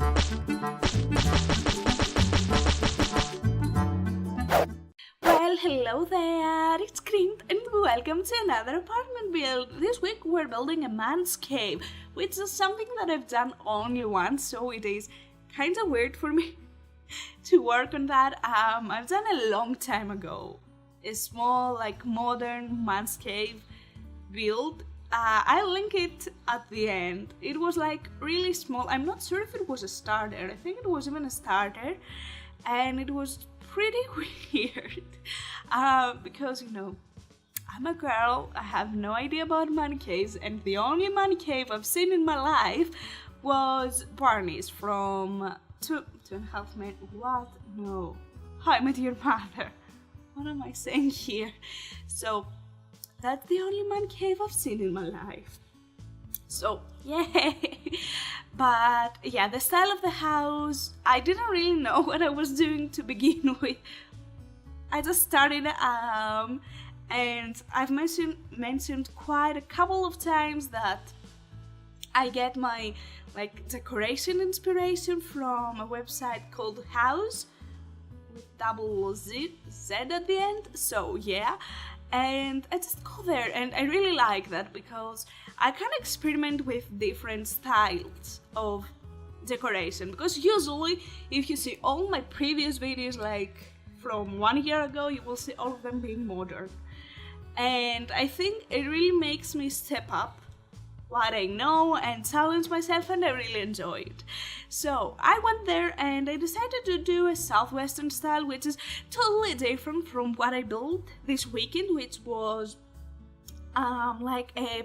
Well, hello there, it's Kriint and welcome to another apartment build. This week we're building a man's cave, which is something that I've done only once, so it is kind of weird for me to work on that. I've done a long time ago, a small modern man's cave build. I'll link it at the end. It was really small. I'm not sure if it was a starter. I think it was even a starter, and it was pretty weird because I'm a girl. I have no idea about man caves, and the only man cave I've seen in my life was Barney's from Two and a Half Men. What? No. How I Met Your Mother. What am I saying here? So that's the only man cave I've seen in my life. So yay! But yeah, the style of the house, I didn't really know what I was doing to begin with. I just started and I've mentioned quite a couple of times that I get my decoration inspiration from a website called House with double Z at the end. So yeah, and I just go there and I really like that because I can experiment with different styles of decoration, because usually if you see all my previous videos from 1 year ago, you will see all of them being modern, and I think it really makes me step up what I know and challenge myself, and I really enjoy it. So I went there and I decided to do a Southwestern style, which is totally different from what I built this weekend, which was like a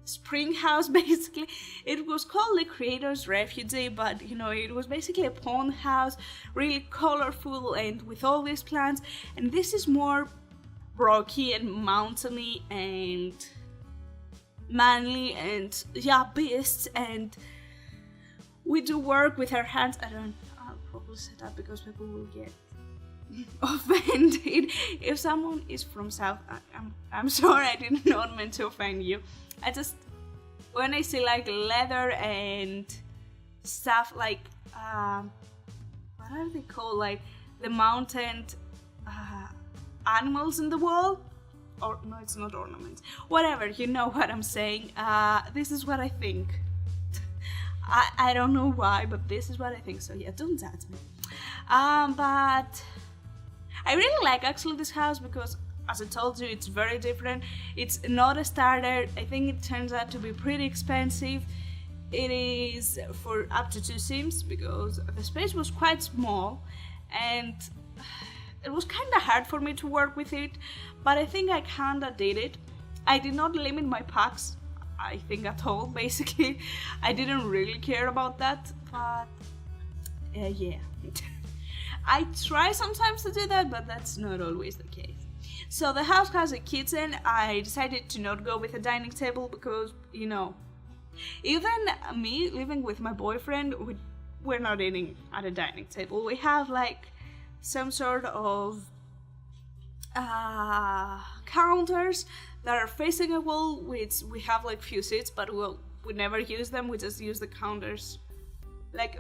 spring house. Basically it was called the Creator's Refugee, but it was basically a pond house, really colorful and with all these plants, and this is more rocky and mountainy and manly and beasts, and we do work with our hands. I'll probably set up because people will get offended. If someone is from South, I'm sorry, I did not mean to offend you. I just, when I see leather and stuff what are they called, the mountain animals in the wall, or no, it's not ornaments, whatever, you know what I'm saying. This is what I think. I don't know why, but this is what I think, so yeah, don't judge me. But I really like actually this house because, as I told you, it's very different. It's not a starter. I think it turns out to be pretty expensive. It is for up to 2 sims because the space was quite small and it was kind of hard for me to work with it, but I think I kind of did it. I did not limit my packs, I think, at all. Basically, I didn't really care about that, but yeah. I try sometimes to do that, but that's not always the case. So the house has a kitchen. I decided to not go with a dining table because, even me living with my boyfriend, we're not eating at a dining table. We have some sort of counters that are facing a wall, which we have few seats, but we never use them. We just use the counters.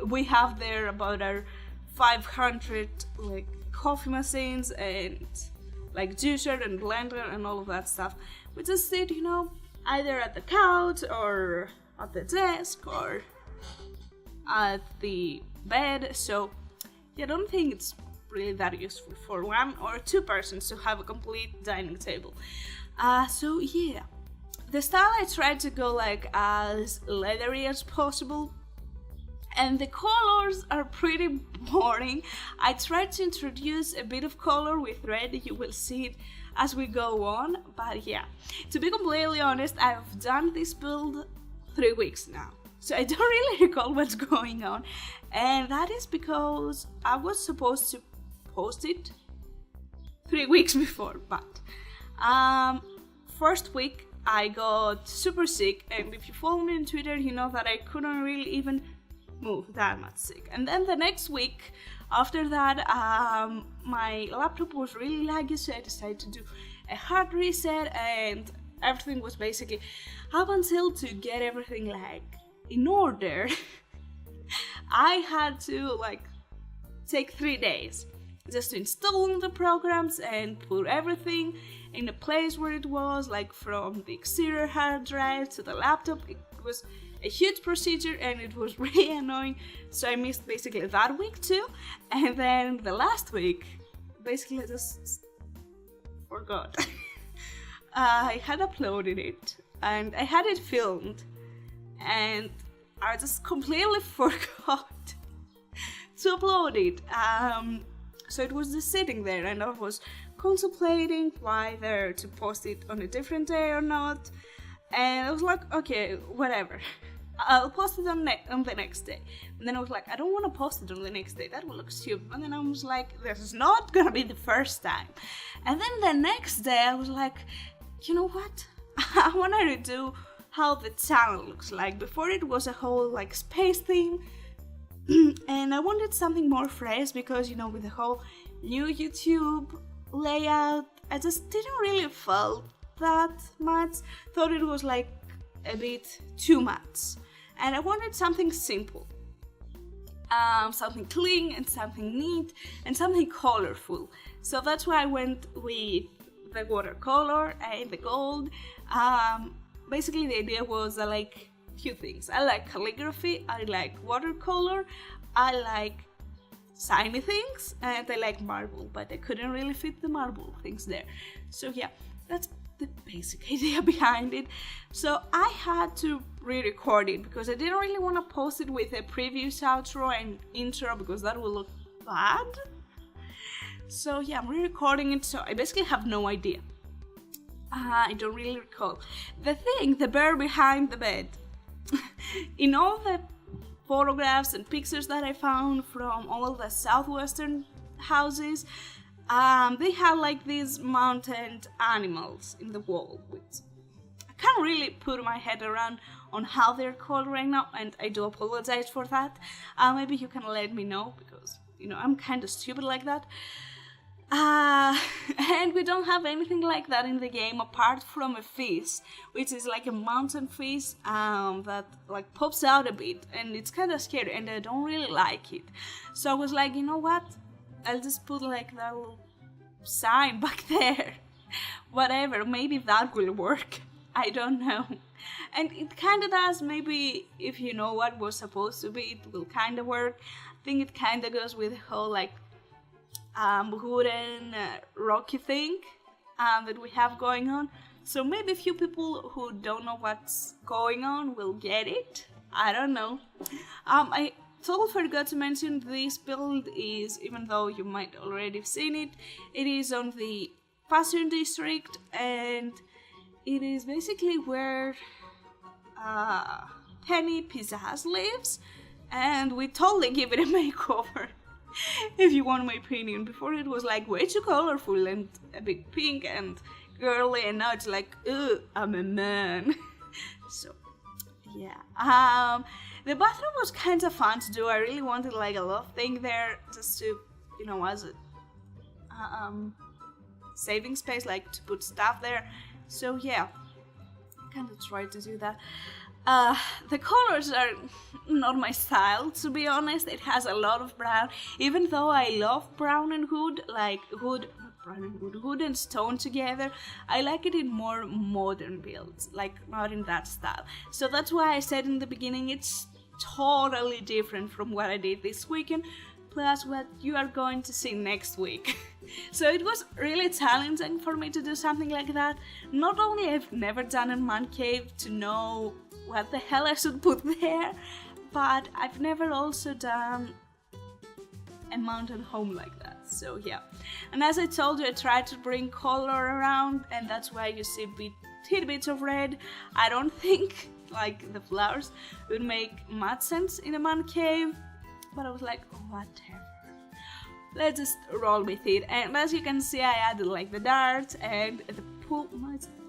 We have there about our 500 coffee machines and juicer and blender and all of that stuff. We just sit, either at the couch or at the desk or at the bed. So I don't think it's really that useful for 1 or 2 persons to have a complete dining table. So yeah, the style I tried to go as leathery as possible, and the colors are pretty boring. I tried to introduce a bit of color with red. You will see it as we go on, but yeah, to be completely honest, I've done this build 3 weeks now, so I don't really recall what's going on, and that is because I was supposed to post it 3 weeks before, but first week I got super sick, and if you follow me on Twitter, you know that I couldn't really even move that much sick. And then the next week after that, my laptop was really laggy, so I decided to do a hard reset, and everything was basically up until to get everything in order. I had to like take 3 days just to install the programs and put everything in a place where it was, like from the exterior hard drive to the laptop. It was a huge procedure and it was really annoying, so I missed basically that week too. And then the last week, basically I just forgot. I had uploaded it and I had it filmed and I just completely forgot to upload it. So it was just sitting there and I was contemplating whether to post it on a different day or not. And I was like, okay, whatever. I'll post it on the next day. And then I was like, I don't want to post it on the next day. That will look stupid. And then I was like, this is not gonna be the first time. And then the next day I was like, you know what? I want to redo how the channel looks like. Before it was a whole like space thing. And I wanted something more fresh because, you know, with the whole new YouTube layout, I just didn't really felt that much. Thought it was like a bit too much. And I wanted something simple. Something clean and something neat and something colorful. So that's why I went with the watercolor and the gold. Basically the idea was I like few things. I like calligraphy, I like watercolor, I like shiny things, and I like marble, but I couldn't really fit the marble things there. So yeah, that's the basic idea behind it. So I had to re-record it because I didn't really want to post it with a previous outro and intro because that will look bad. So yeah, I'm re-recording it, so I basically have no idea. I don't really recall. The bear behind the bed. In all the photographs and pictures that I found from all the Southwestern houses, they had like these mountain animals in the wall, which I can't really put my head around on how they're called right now, and I do apologize for that. Maybe you can let me know because, you know, I'm kind of stupid like that. And we don't have anything like that in the game apart from a fish, which is like a mountain fish that like pops out a bit, and it's kind of scary and I don't really like it. So I was like, you know what, I'll just put like that little sign back there. Whatever, maybe that will work. I don't know. And it kind of does. Maybe if you know what was supposed to be, it will kind of work. I think it kind of goes with the whole like wooden rocky thing that we have going on. So maybe a few people who don't know what's going on will get it. I don't know. I totally forgot to mention this build is, even though you might already have seen it, it is on the Fashion District, and it is basically where Penny Pizzazz lives, and we totally give it a makeover. If you want my opinion, before it was like way too colorful and a bit pink and girly, and now it's like, ugh, I'm a man. So, yeah. The bathroom was kind of fun to do. I really wanted like a love thing there, just to, you know, as a saving space, like to put stuff there. So yeah, I kind of tried to do that. The colors are not my style, to be honest. It has a lot of brown, even though I love brown and wood, like wood and stone together. I like it in more modern builds, like not in that style. So that's why I said in the beginning it's totally different from what I did this weekend, plus what you are going to see next week. So it was really challenging for me to do something like that. Not only I've never done a man cave to know what the hell I should put there, but I've never also done a mountain home like that. So yeah, and as I told you, I tried to bring color around, and that's why you see tidbits of red. I don't think like the flowers would make much sense in a man cave, but I was like, whatever, let's just roll with it. And as you can see, I added like the darts and the pool.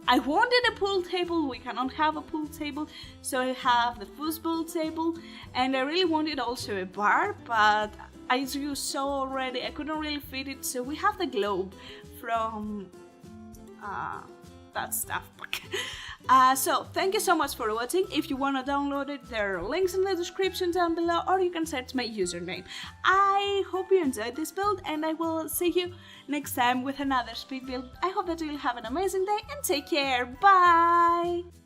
I wanted a pool table. We cannot have a pool table, so I have the foosball table, and I really wanted also a bar, but as you saw already, I couldn't really fit it. So we have the globe from that stuff. So thank you so much for watching. If you want to download it, there are links in the description down below, or you can search my username. I hope you enjoyed this build, and I will see you next time with another speed build. I hope that you'll have an amazing day and take care. Bye!